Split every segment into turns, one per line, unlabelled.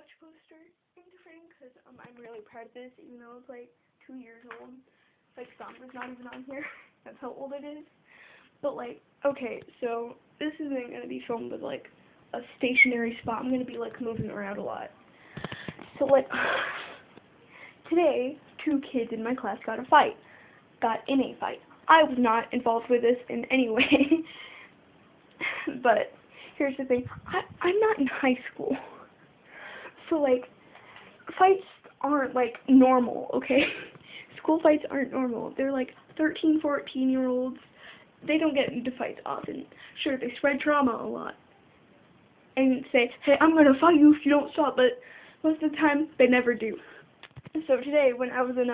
Watch poster thing because I'm really proud of this, even though it's like 2 years old. Like Sombra's not even on here. That's how old it is. But like, okay, so this isn't gonna be filmed with like a stationary spot. I'm gonna be like moving around a lot. So like, today 2 kids in my class got in a fight. I was not involved with this in any way. But here's the thing, I'm not in high school. So like, fights aren't like normal, okay? School fights aren't normal. They're like 13, 14-year-olds. They don't get into fights often. Sure, they spread trauma a lot. And say, hey, I'm going to fight you if you don't stop, but most of the time, they never do. So today, when I was in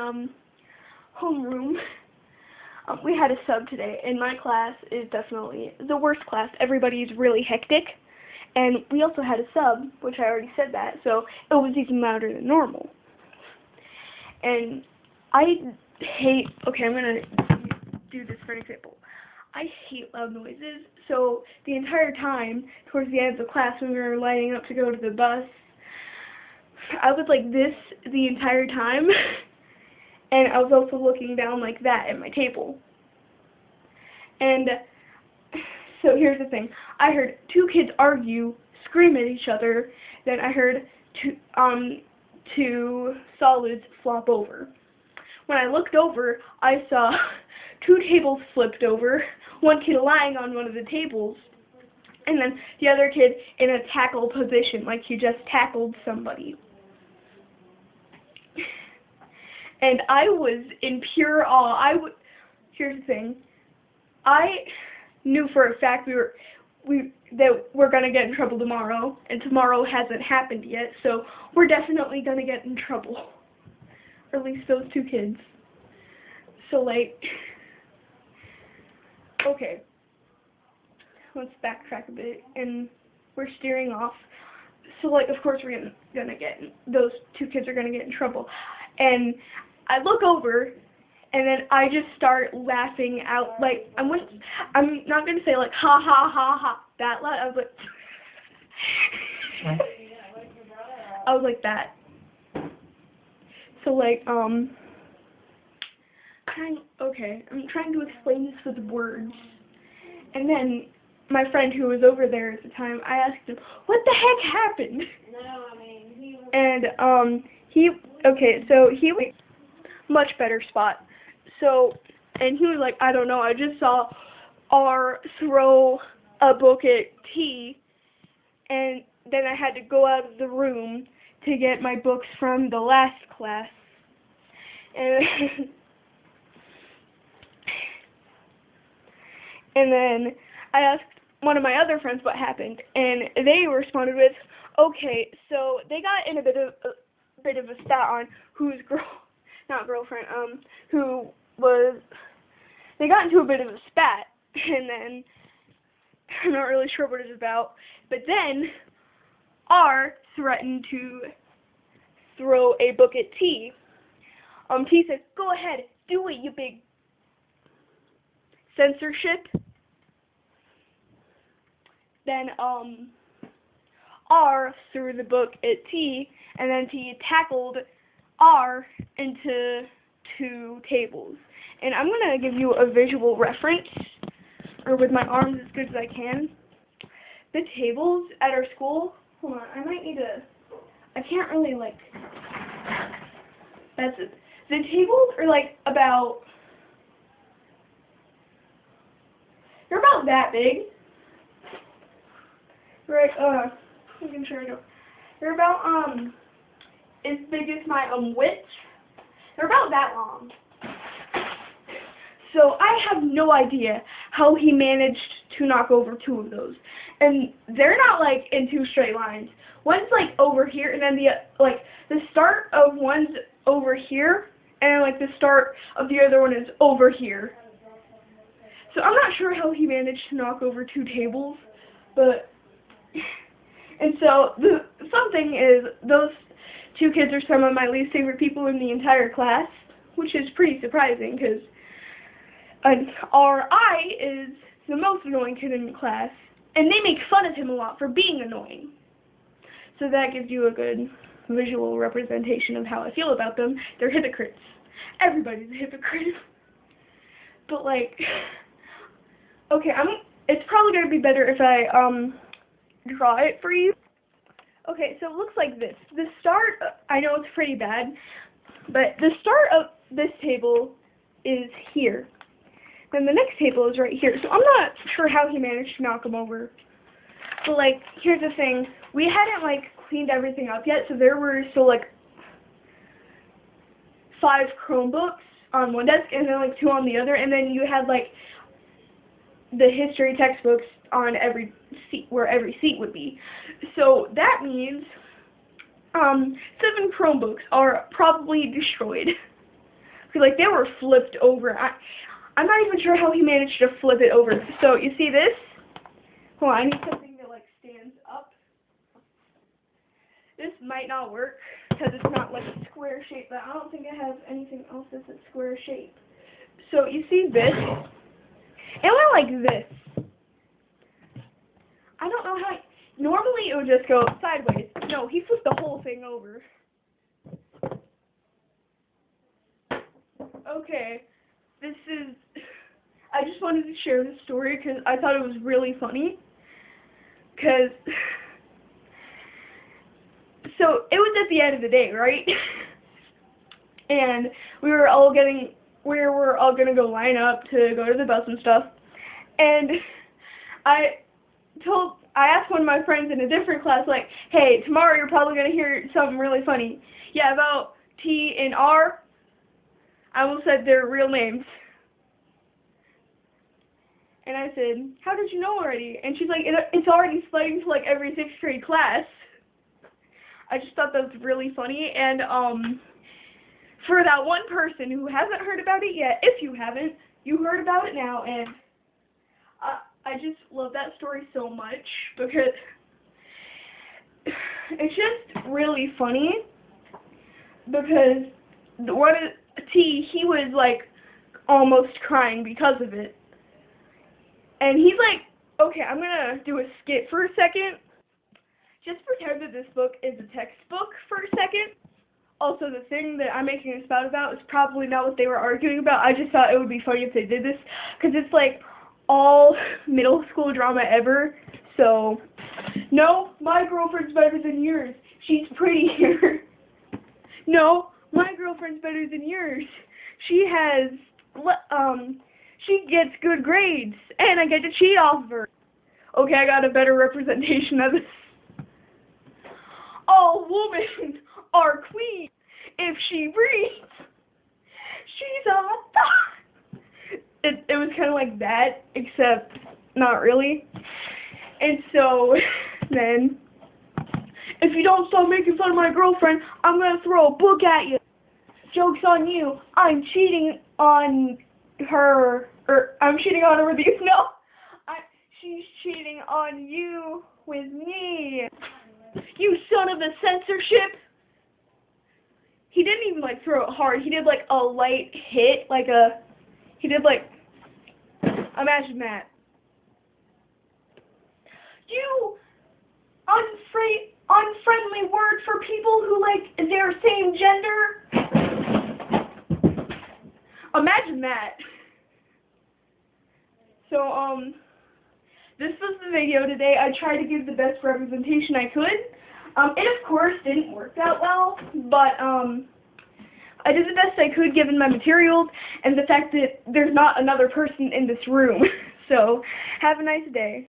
homeroom, we had a sub today, and my class is definitely the worst class. Everybody's really hectic. And we also had a sub, which I already said that, so it was even louder than normal. And I hate, okay, I'm going to do this for an example. I hate loud noises, so the entire time, towards the end of the class when we were lining up to go to the bus, I was like this the entire time, and I was also looking down like that at my table. And so here's the thing. I heard 2 kids argue, scream at each other, then I heard 2 solids flop over. When I looked over, I saw 2 tables flipped over, 1 kid lying on one of the tables, and then the other kid in a tackle position, like he just tackled somebody. And I was in pure awe. Here's the thing. I knew for a fact that we're gonna get in trouble tomorrow, and tomorrow hasn't happened yet, so we're definitely gonna get in trouble. Or at least those 2 kids. So like, okay, let's backtrack a bit, and we're steering off. So like, of course we're gonna get, those 2 kids are gonna get in trouble. And I look over, and then I just start laughing out, like, I'm not gonna say like, ha ha ha ha, that loud, I was like, I was like that. So like, okay, I'm trying to explain this with words. And then my friend who was over there at the time, I asked him, what the heck happened?
No, I mean, he was...
And he was much better spot. So, and he was like, I don't know, I just saw R throw a book at T, and then I had to go out of the room to get my books from the last class. And then I asked one of my other friends what happened, and they responded with, okay, so they got in a bit of a spat on they got into a bit of a spat, and then, I'm not really sure what it's about, but then R threatened to throw a book at T. T said, go ahead, do it, you big censorship. Then, R threw the book at T, and then T tackled R into 2 tables. And I'm going to give you a visual reference, or with my arms as good as I can. The tables at our school, hold on, I might need to, I can't really, like, that's it. The tables are, like, they're about that big. Right, making sure I don't. They're about, as big as my, width. They're about that long. So I have no idea how he managed to knock over 2 of those. And they're not, like, in 2 straight lines. One's, like, over here, and then the start of one's over here, and, like, the start of the other one is over here. So I'm not sure how he managed to knock over 2 tables, but... And so, the fun thing is, those 2 kids are some of my least favorite people in the entire class, which is pretty surprising, because R.I. is the most annoying kid in the class, and they make fun of him a lot for being annoying. So that gives you a good visual representation of how I feel about them. They're hypocrites. Everybody's a hypocrite. But like, okay, it's probably gonna be better if I draw it for you. Okay, so it looks like this. The start, I know it's pretty bad, but the start of this table is here. Then the next table is right here. So I'm not sure how he managed to knock them over. But like, here's the thing. We hadn't like cleaned everything up yet, so there were still like 5 Chromebooks on one desk and then like 2 on the other, and then you had like the history textbooks on every seat, where every seat would be. So that means 7 Chromebooks are probably destroyed. Because like they were flipped over. I'm not even sure how he managed to flip it over. So you see this? Hold on, I need something that like stands up. This might not work because it's not like a square shape, but I don't think I have anything else that's a square shape. So you see this? It went like this. I don't know how. Normally it would just go sideways. No, he flipped the whole thing over. Okay, this is. I just wanted to share this story because I thought it was really funny. Because. So it was at the end of the day, right? And we were all gonna go line up to go to the bus and stuff. And I asked one of my friends in a different class, like, hey, tomorrow you're probably gonna hear something really funny. Yeah, about T and R. I almost said their real names. And I said, how did you know already? And she's like, it's already spreading to like every 6th grade class. I just thought that was really funny, and for that one person who hasn't heard about it yet, if you haven't, you heard about it now, and I just love that story so much, because it's just really funny, because the one T, he was like almost crying because of it, and he's like, okay, I'm gonna do a skit for a second. Just pretend that this book is a textbook for a second. Also, the thing that I'm making a spout about is probably not what they were arguing about. I just thought it would be funny if they did this, because it's like all middle school drama ever. So, no, my girlfriend's better than yours. She's prettier. No, my girlfriend's better than yours. She has, she gets good grades, and I get to cheat off of her. Okay, I got a better representation of this. All women are queen. If she breathes, she's a thought. It was kind of like that, except not really. And so then, if you don't stop making fun of my girlfriend, I'm going to throw a book at you. Joke's on you. I'm cheating on her. Or I'm cheating on her with you. No. She's cheating on you with me. You son of a censorship! He didn't even like throw it hard. He did like a light hit, he did like, imagine that. You unfriendly word for people who like their same gender. Imagine that. So, this was the video today. I tried to give the best representation I could. It, of course, didn't work that well, but I did the best I could given my materials and the fact that there's not another person in this room. So, have a nice day.